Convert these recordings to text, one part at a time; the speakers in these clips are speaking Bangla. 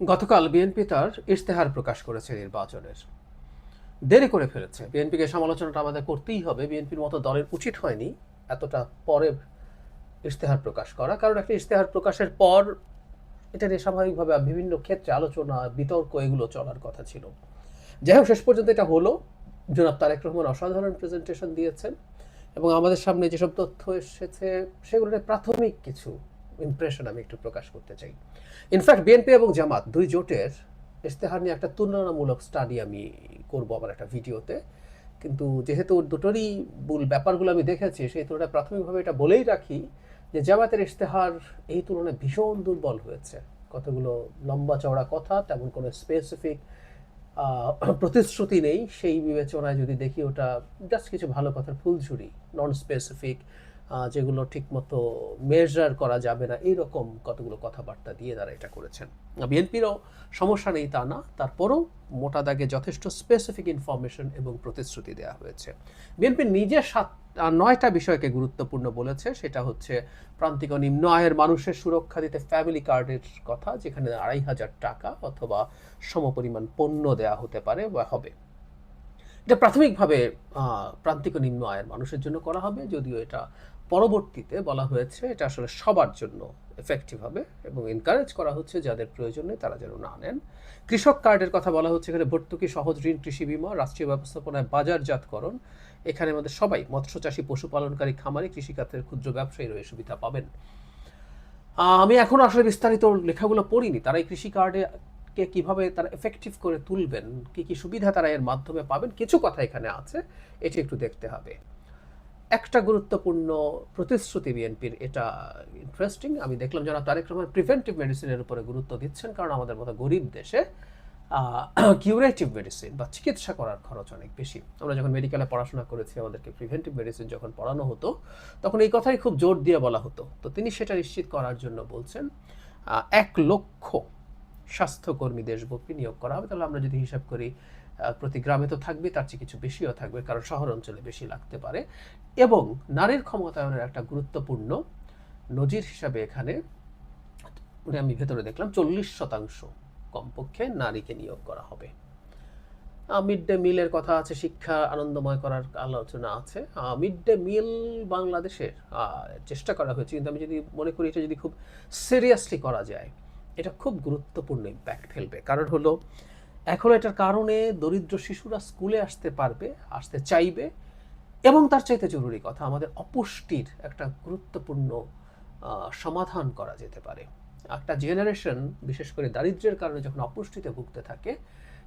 গতকাল বিএনপি তার ইশতেহার প্রকাশ করেছে নির্বাচনের। দেরি করে ফেলেছে। বিএনপিকে সমালোচনাটা আমাদের করতেই হবে। বিএনপির মতো দলের উচিত হয়নি এতটা পরে ইশতেহার প্রকাশ করা, কারণ একটা ইশতেহার প্রকাশের পর এটা নিয়ে স্বাভাবিকভাবে বিভিন্ন ক্ষেত্রে আলোচনা, বিতর্ক এগুলো চলার কথা ছিল। যাই হোক, শেষ পর্যন্ত এটা হলো। জনাব তারেক রহমান অসাধারণ প্রেজেন্টেশন দিয়েছেন এবং আমাদের সামনে যেসব তথ্য এসেছে সেগুলোর প্রাথমিক কিছু ইমপ্রেশন আমি একটু প্রকাশ করতে চাই। ইনফ্যাক্ট বিএনপি এবং জামাত দুই জোটের ইশতেহার নিয়ে একটা তুলনামূলক স্টাডি আমি করব আমার একটা ভিডিওতে। কিন্তু যেহেতু দুটোরই মূল ব্যাপারগুলো আমি দেখেছি, সেই তুলনায় প্রাথমিকভাবে এটা বলেই রাখি যে জামাতের ইশতেহার এই তুলনায় ভীষণ দুর্বল হয়েছে। কতগুলো লম্বা চওড়া কথা, তেমন কোনো স্পেসিফিক প্রতিশ্রুতি নেই। সেই বিবেচনায় যদি দেখি, ওটা জাস্ট কিছু ভালো কথার ফুলঝুরি, নন স্পেসিফিক, যেগুলো ঠিকমতো মেজার করা যাবে না, এইরকম কতগুলো কথাবার্তা দিয়ে তারা এটা করেছেন। বিএনপিরও সমস্যা নেই তা না, তারপরও মোটা দাগে যথেষ্ট স্পেসিফিক ইনফরমেশন এবং প্রতিশ্রুতি দেওয়া হয়েছে। বিএনপি নিজে 9টা বিষয়কে গুরুত্বপূর্ণ বলেছে। সেটা হচ্ছে প্রান্তিক ও নিম্ন আয়ের মানুষের সুরক্ষা দিতে ফ্যামিলি কার্ডের কথা, যেখানে 2,500 টাকা অথবা সমপরিমাণ পণ্য দেওয়া হতে পারে বা হবে। এটা প্রাথমিকভাবে প্রান্তিক ও নিম্ন আয়ের মানুষের জন্য করা হবে, যদিও এটা পরবর্তীতে বলা হয়েছে এটা আসলে সবার জন্য এফেক্টিভ হবে এবং এনকারেজ করা হচ্ছে যাদের প্রয়োজন নেই তারা যেন না নেন। কৃষক কার্ডের কথা বলা হচ্ছে, এখানে ভর্তুকি, সহজ ঋণ, কৃষি বিমা, রাষ্ট্রীয় ব্যবস্থাপনায় বাজারজাতকরণ। এখানে আমাদের সবাই মৎস্যচাষী, পশুপালনকারী, খামারি, কৃষিখাতের ক্ষুদ্র ব্যবসায়ীরা এই সুবিধা পাবেন। আমি এখনো আসলে বিস্তারিত লেখাগুলো পড়িনি, তারা এই কৃষি কার্ডে কে কিভাবে তারা এফেক্টিভ করে তুলবেন, কি কি সুবিধা তারা এর মাধ্যমে পাবেন, কিছু কথা এখানে আছে, এটি একটু দেখতে হবে। একটা গুরুত্বপূর্ণ প্রতিশ্রুতি বিএনপির, এটা ইন্টারেস্টিং। আমি দেখলাম যারা তারেক রহমান প্রিভেন্টিভ মেডিসিনের উপরে গুরুত্ব দিচ্ছেন, কারণ আমাদের মতো গরিব দেশে কিউরেটিভ মেডিসিন বা চিকিৎসা করার খরচ অনেক বেশি। আমরা যখন মেডিকেলে পড়াশোনা করেছি, আমাদেরকে প্রিভেন্টিভ মেডিসিন যখন পড়ানো হতো, তখন এই কথাই খুব জোর দিয়ে বলা হতো। তো তিনি সেটা নিশ্চিত করার জন্য বলছেন 1,00,000 স্বাস্থ্যকর্মী দেশব্যাপী নিয়োগ করা হবে। তাহলে আমরা যদি হিসাব করি, প্রতি গ্রামে তো থাকবে, তার চেয়ে কিছু বেশিও থাকবে, কারণ শহর অঞ্চলে বেশি লাগতে পারে। এবং নারীর ক্ষমতায়নের একটা গুরুত্বপূর্ণ নজির হিসাবে এখানে আমি ভেতরে দেখলাম 40% কমপক্ষে নারীকে নিয়োগ করা হবে। মিড ডে মিলের কথা আছে, শিক্ষা আনন্দময় করার আলোচনা আছে। মিড ডে মিল বাংলাদেশের চেষ্টা করা হয়েছে, কিন্তু আমি যদি মনে করি এটা যদি খুব সিরিয়াসলি করা যায়, এটা খুব গুরুত্বপূর্ণ ইম্প্যাক্ট ফেলবে। কারণ হলো, এখন এটার কারণে দরিদ্র শিশুরা স্কুলে আসতে পারবে, আসতে চাইবে, এবং তার চাইতে জরুরি কথা, আমাদের অপুষ্টির একটা গুরুত্বপূর্ণ সমাধান করা যেতে পারে। একটা জেনারেশন, বিশেষ করে দারিদ্র্যের কারণে যখন অপুষ্টিতে ভুগতে থাকে,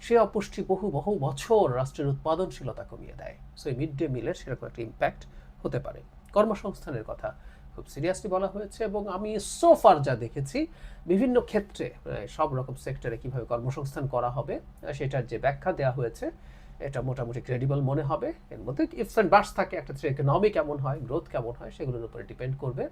সে অপুষ্টি বহু বহু বছর রাষ্ট্রের উৎপাদনশীলতা কমিয়ে দেয়। সো এই মিড ডে মিলের সেরকম একটা ইম্প্যাক্ট হতে পারে। কর্মসংস্থানের কথা খুব সিরিয়াসলি বলা হয়েছে, এবং আমি সোফার যা দেখেছি বিভিন্ন ক্ষেত্রে, সব রকম সেক্টরে কীভাবে কর্মসংস্থান করা হবে সেটার যে ব্যাখ্যা দেওয়া হয়েছে, এটা মোটামুটি ক্রেডিবল মনে হবে। এর মধ্যে ইফস অ্যান্ড বাটস থাকে, একটা ইকোনমি কেমন হয়, গ্রোথ কেমন হয়, সেগুলোর উপরে ডিপেন্ড করবে।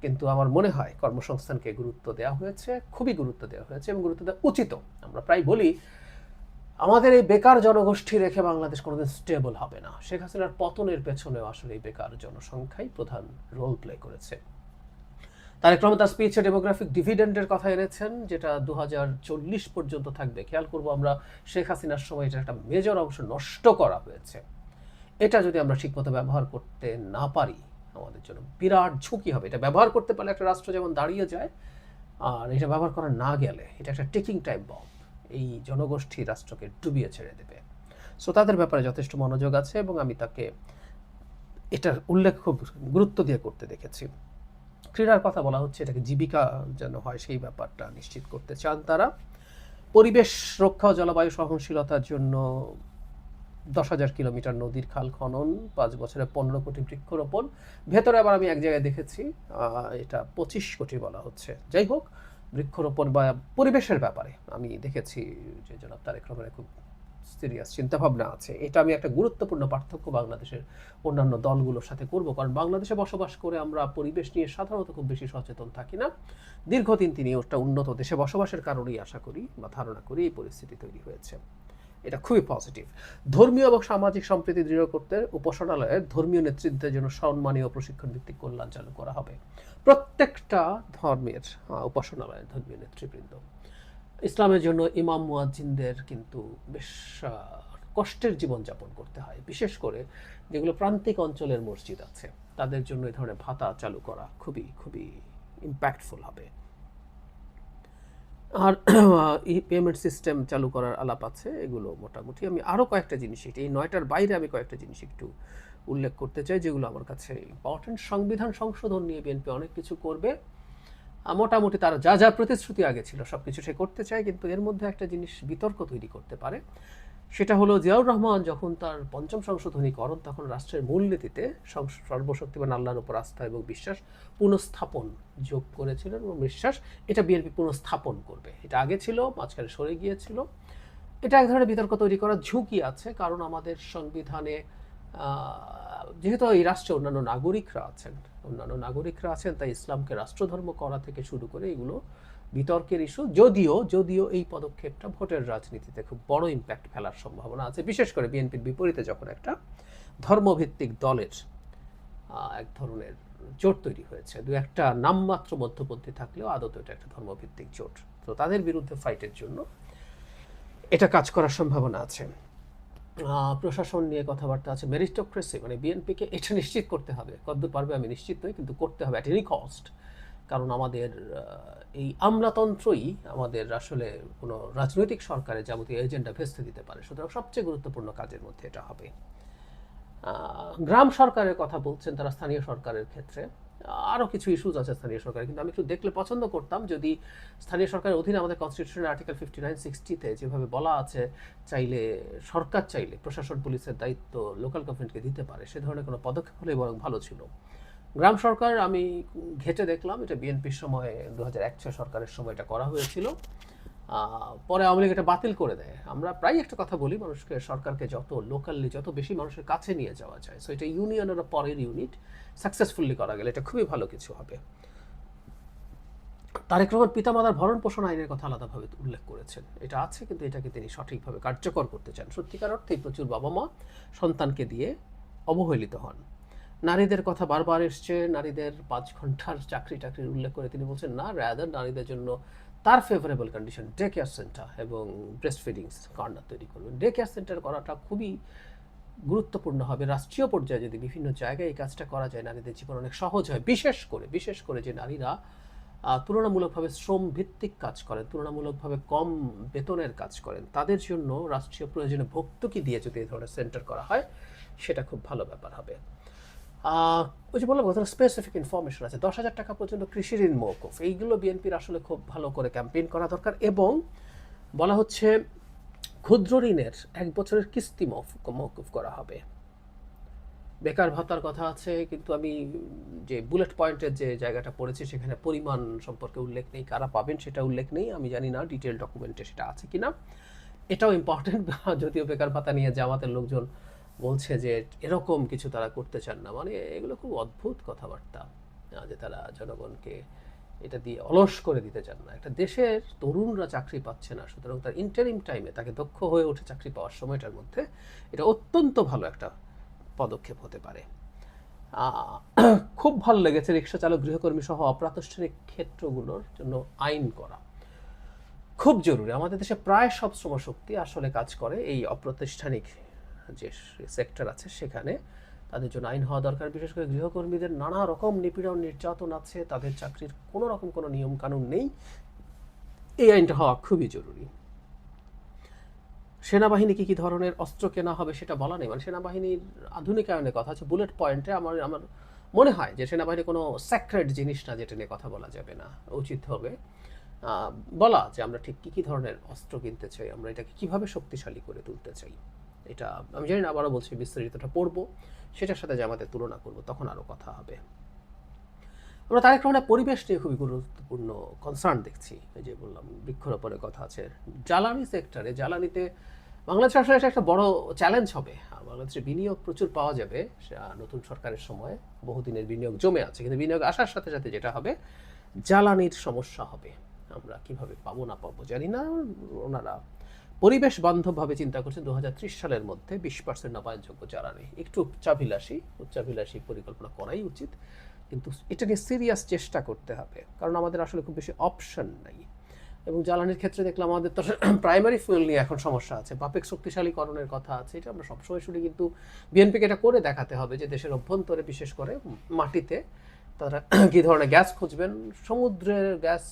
কিন্তু আমার মনে হয় কর্মসংস্থানকে গুরুত্ব দেওয়া হয়েছে, খুবই গুরুত্ব দেওয়া হয়েছে, এবং গুরুত্ব দেওয়া উচিত। আমরা প্রায় বলি আমাদের এই বেকার জনগোষ্ঠী রেখে বাংলাদেশ কোনোদিন স্টেবল হবে না। শেখ হাসিনার পতনের পেছনেও আসলে এই বেকার জনসংখ্যাই প্রধান রোল প্লে করেছে। তারেক রহমান তার স্পিচে ডেমোগ্রাফিক ডিভিডেন্ডের কথা এনেছেন, যেটা 2040 পর্যন্ত থাকবে। খেয়াল করবো আমরা, শেখ হাসিনার সময় এটার একটা মেজর অংশ নষ্ট করা হয়েছে। এটা যদি আমরা ঠিকমতো ব্যবহার করতে না পারি, আমাদের জন্য বিরাট ঝুঁকি হবে। এটা ব্যবহার করতে পারলে একটা রাষ্ট্র যেমন দাঁড়িয়ে যায়, আর এটা ব্যবহার করা না গেলে এটা একটা টেকিং টাইম বম্ব, এই জনগোষ্ঠী রাষ্ট্রকে ডুবিয়ে ছেড়ে দেবে। সো তাদের ব্যাপারে যথেষ্ট মনোযোগ আছে, এবং আমি তাকে এটার উল্লেখ খুব গুরুত্ব দিয়ে করতে দেখেছি। ক্রীড়ার কথা বলা হচ্ছে, এটাকে জীবিকা যেন হয় সেই ব্যাপারটা নিশ্চিত করতে চান তারা। পরিবেশ রক্ষা ও জলবায়ু সহনশীলতার জন্য 10,000 কিলোমিটার নদীর খাল খনন, 5 বছরে 15 কোটি বৃক্ষরোপণ। ভেতরে আবার আমি এক জায়গায় দেখেছি এটা 25 কোটি বলা হচ্ছে। যাই হোক, বৃক্ষরোপণ বা পরিবেশের ব্যাপারে আমি দেখেছি যে জনাব তারেক রহমানের খুব সিরিয়াস চিন্তাভাবনা আছে। এটা আমি একটা গুরুত্বপূর্ণ পার্থক্য বাংলাদেশের অন্যান্য দলগুলোর সাথে করব, কারণ বাংলাদেশে বসবাস করে আমরা পরিবেশ নিয়ে সাধারণত খুব বেশি সচেতন থাকি না। দীর্ঘদিন তিনি একটা উন্নত দেশে বসবাসের কারণেই আশা করি বা ধারণা করি এই পরিস্থিতি তৈরি হয়েছে। এটা খুবই পজিটিভ। ধর্মীয় এবং সামাজিক সম্প্রীতি দৃঢ় করতে উপাসনালয়ের ধর্মীয় নেতৃত্বের জন্য সম্মানীয় প্রশিক্ষণ ভিত্তিক কল্যাণ চালু করা হবে প্রত্যেকটা ধর্মের উপাসনালয়ের ধর্মীয় নেতৃবৃন্দ। ইসলামের জন্য ইমাম মুয়াজ্জিনদের কিন্তু বেশ কষ্টের জীবনযাপন করতে হয়, বিশেষ করে যেগুলো প্রান্তিক অঞ্চলের মসজিদ আছে তাদের জন্য এই ধরনের ভাতা চালু করা খুবই খুবই ইম্প্যাক্টফুল হবে। আর ই পেমেন্ট সিস্টেম চালু করার আলাপ আছে, এগুলো মোটামুটি। আমি আরও কয়েকটা জিনিস, এই 9টার বাইরে আমি কয়েকটা জিনিস একটু উল্লেখ করতে চাই যেগুলো আমার কাছে ইম্পর্টেন্ট। সংবিধান সংশোধন নিয়ে বিএনপি অনেক কিছু করবে, মোটামুটি তার যা যা প্রতিশ্রুতি আগে ছিল সব কিছু সে করতে চায়, কিন্তু এর মধ্যে একটা জিনিস বিতর্ক তৈরি করতে পারে। সেটা হলো জিয়াউর রহমান যখন তার 5ম সংশোধনী করেন তখন রাষ্ট্রের মূলনীতিতে সর্বশক্তিমান আল্লাহর উপর আস্থা এবং বিশ্বাস পুনঃস্থাপন যোগ করেছিলেন, এবং বিশ্বাস এটা বিএনপি পুনঃস্থাপন করবে। এটা আগে ছিল, মাঝখানে সরে গিয়েছিল। এটা এক ধরনের বিতর্ক তৈরি করার ঝুঁকি আছে, কারণ আমাদের সংবিধানে যেহেতু এই রাষ্ট্রে অন্যান্য নাগরিকরা আছেন, তাই ইসলামকে রাষ্ট্রধর্ম করা থেকে শুরু করে এগুলো বিতর্কের ইস্যু। যদিও এই পদক্ষেপটা ভোটের রাজনীতিতে খুব বড় ইম্প্যাক্ট ফেলার সম্ভাবনা আছে, বিশেষ করে বিএনপির বিপরীতে যখন একটা ধর্মভিত্তিক দলের এক ধরনের জোট তৈরি হয়েছে। দু একটা নামমাত্র মধ্যপন্থী থাকলেও আদতে এটা একটা ধর্মভিত্তিক জোট, তো তাদের বিরুদ্ধে ফাইটের জন্য এটা কাজ করার সম্ভাবনা আছে। প্রশাসন নিয়ে কথাবার্তা আছে, মেরিটোক্রেসি, মানে বিএনপিকে এটা নিশ্চিত করতে হবে, কতদূর পারবে আমি নিশ্চিত নই, কিন্তু করতে হবে অ্যাট এনি কস্ট। কারণ আমাদের এই আমলাতন্ত্রই আমাদের আসলে কোনো রাজনৈতিক সরকারের যাবতীয় এজেন্ডা ভেস্তে দিতে পারে, সুতরাং সবচেয়ে গুরুত্বপূর্ণ কাজের মধ্যে এটা হবে। গ্রাম সরকারের কথা বলছেন তারা স্থানীয় সরকারের ক্ষেত্রে, আরও কিছু ইস্যুজ আছে স্থানীয় সরকারে, কিন্তু আমি একটু দেখলে পছন্দ করতাম যদি স্থানীয় সরকারের অধীনে আমাদের কনস্টিটিউশনের আর্টিকেল 59-60-তে যেভাবে বলা আছে সরকার চাইলে প্রশাসন পুলিশের দায়িত্ব লোকাল গভর্নমেন্টকে দিতে পারে, সে ধরনের কোনো পদক্ষেপ হলে বরং ভালো ছিল। গ্রাম সরকার আমি ঘেটে দেখলাম এটা বিএনপির সময় 2001 সরকারের সময় এটা করা হয়েছিল, পরে আওয়ামী লীগ এটা বাতিল করে দেয়। আমরা প্রায় একটা কথা বলি, মানুষকে সরকারকে যত বেশি মানুষের কাছে নিয়ে যাওয়া যায়, সো এটা ইউনিয়নের পরের ইউনিট, সাকসেসফুলি করা গেলে এটা খুবই ভালো কিছু হবে। তারেক রহমান পিতামাতার ভরণ পোষণ আইনের কথা আলাদাভাবে উল্লেখ করেছেন, এটা আছে, কিন্তু এটাকে তিনি সঠিকভাবে কার্যকর করতে চান। সত্যিকার অর্থেই প্রচুর বাবা মা সন্তানকে দিয়ে অবহেলিত হন। নারীদের কথা বারবার এসছে, নারীদের 5 ঘন্টার চাকরির উল্লেখ করে তিনি বলছেন না, রাদার নারীদের জন্য তার favourable condition day care centre এবং ব্রেস্ট ফিডিংস কর্নার তৈরি করবেন। ডে কেয়ার সেন্টার করাটা খুবই গুরুত্বপূর্ণ হবে। রাষ্ট্রীয় পর্যায়ে যদি বিভিন্ন জায়গায় এই কাজটা করা যায়, নারীদের জীবন অনেক সহজ হয়, বিশেষ করে যে নারীরা তুলনামূলকভাবে শ্রম ভিত্তিক কাজ করেন, তুলনামূলকভাবে কম বেতনের কাজ করেন, তাদের জন্য রাষ্ট্রীয় প্রয়োজনে ভর্তুকি দিয়ে যদি এই ধরনের সেন্টার করা হয়, সেটা খুব ভালো ব্যাপার হবে। ওই যে বললাম স্পেসিফিক ইনফরমেশন আছে, 10,000 টাকা পর্যন্ত কৃষি ঋণ মওকুফ, এইগুলো বিএনপির আসলে খুব ভালো করে ক্যাম্পেইন করা দরকার। এবং বলা হচ্ছে ক্ষুদ্র ঋণের 1 বছরের কিস্তি মওকুফ করা হবে। বেকার ভাতার কথা আছে, কিন্তু আমি যে বুলেট পয়েন্টের যে জায়গাটা পড়েছি সেখানে পরিমাণ সম্পর্কে উল্লেখ নেই, কারা পাবেন সেটা উল্লেখ নেই, আমি জানি না ডিটেল ডকুমেন্টে সেটা আছে কিনা। এটাও ইম্পর্টেন্ট, যদিও বেকার ভাতা নিয়ে জামাতের লোকজন বলছে যে এরকম কিছু তারা করতে চান না, মানে এগুলো খুব অদ্ভুত কথাবার্তা, যে তারা জনগণকে এটা দিয়ে অলস করে দিতে চান না। একটা দেশের তরুণরা চাকরি পাচ্ছে না, সুতরাং তার ইন্টারিম টাইমে তাকে দক্ষ হয়ে ওঠে চাকরি পাওয়ার সময়টার মধ্যে এটা অত্যন্ত ভালো একটা পদক্ষেপ হতে পারে। খুব ভালো লেগেছে রিক্সা চালক, গৃহকর্মী সহ অপ্রাতিষ্ঠানিক ক্ষেত্রগুলোর জন্য আইন করা খুব জরুরি। আমাদের দেশে প্রায় সব শ্রমশক্তি আসলে কাজ করে এই অপ্রাতিষ্ঠানিক যে সেক্টর আছে সেখানে, তাদের জন্য আইন হওয়া দরকার। বিশেষ করে গৃহকর্মীদের নানা রকম নিপীড়ন নির্যাতন আছে, তাদের চাকরির কোনো রকম কোনো নিয়ম কানুন নেই, এই আইনটা হওয়া খুবই জরুরি। সেনাবাহিনী কী ধরনের অস্ত্র কেনা হবে সেটা বলা নেই, মানে সেনাবাহিনীর আধুনিকায়নের কথা আছে বুলেট পয়েন্টে। আমার মনে হয় যে সেনাবাহিনী কোনো স্যাক্রেড জিনিস না যেটা নিয়ে কথা বলা যাবে না, উচিত হবে বলা যে আমরা ঠিক কী ধরনের অস্ত্র কিনতে চাই, আমরা এটাকে কীভাবে শক্তিশালী করে তুলতে চাই। এটা আমি জানি না, আবারও বলছি বিস্তারিতটা পড়বো, সেটার সাথে যে আমাদের তুলনা করবো, তখন আরও কথা হবে। আমরা তারেক রহমানের পরিবেশ নিয়ে খুবই গুরুত্বপূর্ণ কনসার্ন দেখছি। এই যে বললাম বৃক্ষরোপণের কথা আছে, জ্বালানি সেক্টরে, জ্বালানিতে বাংলাদেশ আসলে একটা বড় চ্যালেঞ্জ হবে। বাংলাদেশে বিনিয়োগ প্রচুর পাওয়া যাবে নতুন সরকারের সময়, বহুদিনের বিনিয়োগ জমে আছে, কিন্তু বিনিয়োগ আসার সাথে সাথে যেটা হবে জ্বালানির সমস্যা হবে। আমরা কিভাবে পাবো না পাবো জানি না। ওনারা পরিবেশ বান্ধবভাবে চিন্তা করছেন 2030 সালের মধ্যে 20% নবায়নযোগ্য জ্বালানি। একটু উচ্চাভিলাষী পরিকল্পনা করাই উচিত, কিন্তু এটা নিয়ে সিরিয়াস চেষ্টা করতে হবে, কারণ আমাদের আসলে খুব বেশি অপশন নাই। এবং জ্বালানির ক্ষেত্রে দেখলাম আমাদের তো প্রাইমারি ফুয়েল নিয়ে এখন সমস্যা আছে, বাপেক শক্তিশালীকরণের কথা আছে, এটা আমরা সবসময় শুনি, কিন্তু বিএনপিকে এটা করে দেখাতে হবে যে দেশের অভ্যন্তরে বিশেষ করে মাটিতে তারা কী ধরনের গ্যাস খুঁজবেন। সমুদ্রের গ্যাস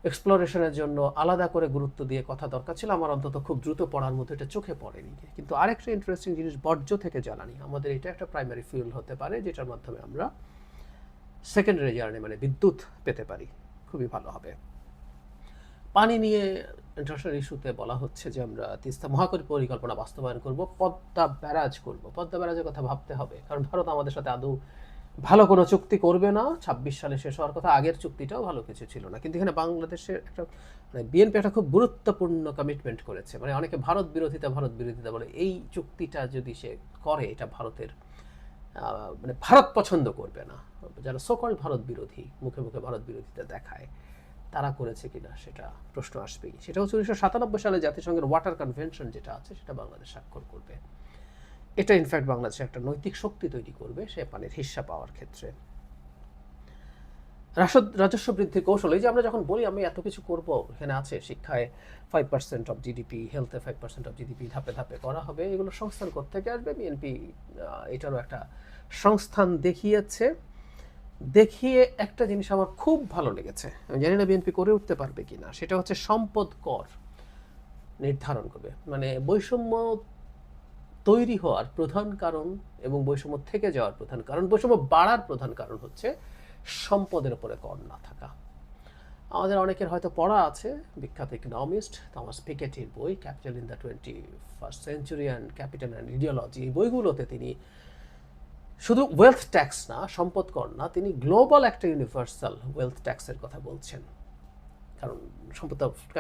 এক্সপ্লোরেশনের জন্য আলাদা করে গুরুত্ব দিয়ে কথা দরকার ছিল, আমার অন্তত খুব দ্রুত পড়ার মধ্যে এটা চোখে পড়েনি। কিন্তু আরেকটা ইন্টারেস্টিং জিনিস, বর্জ্য থেকে জ্বালানি, আমাদের এটা একটা প্রাইমারি ফুয়েল হতে পারে যেটার মাধ্যমে আমরা সেকেন্ডারি জ্বালানি মানে বিদ্যুৎ পেতে পারি, খুবই ভালো হবে। পানি নিয়ে ইন্টারন্যাশনাল ইস্যুতে বলা হচ্ছে যে আমরা তিস্তা মহাকাশ পরিকল্পনা বাস্তবায়ন করব, পদ্মা ব্যারাজ করব। পদ্মা ব্যারাজের কথা ভাবতে হবে, কারণ ভারত আমাদের সাথে আদৌ ভালো কোনো চুক্তি করবে না। 26 সালে শেষ হওয়ার কথা, আগের চুক্তিটাও ভালো কিছু ছিল না, কিন্তু এখানে বাংলাদেশের একটা মানে বিএনপি একটা খুব গুরুত্বপূর্ণ কমিটমেন্ট করেছে। মানে অনেকে ভারত বিরোধিতা বলে, এই চুক্তিটা যদি সে করে এটা ভারতের মানে ভারত পছন্দ করবে না। যারা সকল ভারত বিরোধী, মুখে মুখে ভারত বিরোধিতা দেখায়, তারা করেছে কিনা সেটা প্রশ্ন আসবেই। সেটা হচ্ছে 1997 সালে জাতিসংঘের ওয়াটার কনভেনশন যেটা আছে সেটা বাংলাদেশ স্বাক্ষর করবে। এটা ইনফ্যাক্ট বাংলাদেশে একটা নৈতিক শক্তি তৈরি করবে সে পানির হিস্সা পাওয়ার ক্ষেত্রে। রাজস্ব বৃদ্ধির কৌশল, এই যে আমরা যখন বলি আমি এত কিছু করব, এখানে আছে শিক্ষায় 5% অফ জিডিপি, হেলথে 5% অফ জিডিপি ধাপে ধাপে করা হবে, এগুলো সংস্থান কোত্থেকে আসবে? বিএনপি এটারও একটা সংস্থান দেখিয়েছে। দেখিয়ে একটা জিনিস আমার খুব ভালো লেগেছে, আমি জানি না বিএনপি করে উঠতে পারবে কিনা, সেটা হচ্ছে সম্পদ কর নির্ধারণ করবে। মানে বৈষম্য তৈরি হওয়ার প্রধান কারণ এবং বৈষম্য থেকে যাওয়ার প্রধান কারণ, বৈষম্য বাড়ার প্রধান কারণ হচ্ছে সম্পদের উপরে কর না থাকা। আমাদের অনেকের হয়তো পড়া আছে বিখ্যাত ইকোনমিস্ট থমাস পিকেটির বই capital in the 21st century and capital and ideology. এই বইগুলোতে তিনি শুধু ওয়েলথ ট্যাক্স না, সম্পদ কর না, তিনি গ্লোবাল একটা ইউনিভার্সাল ওয়েলথ ট্যাক্সের কথা বলছেন। কারণ সম্পদ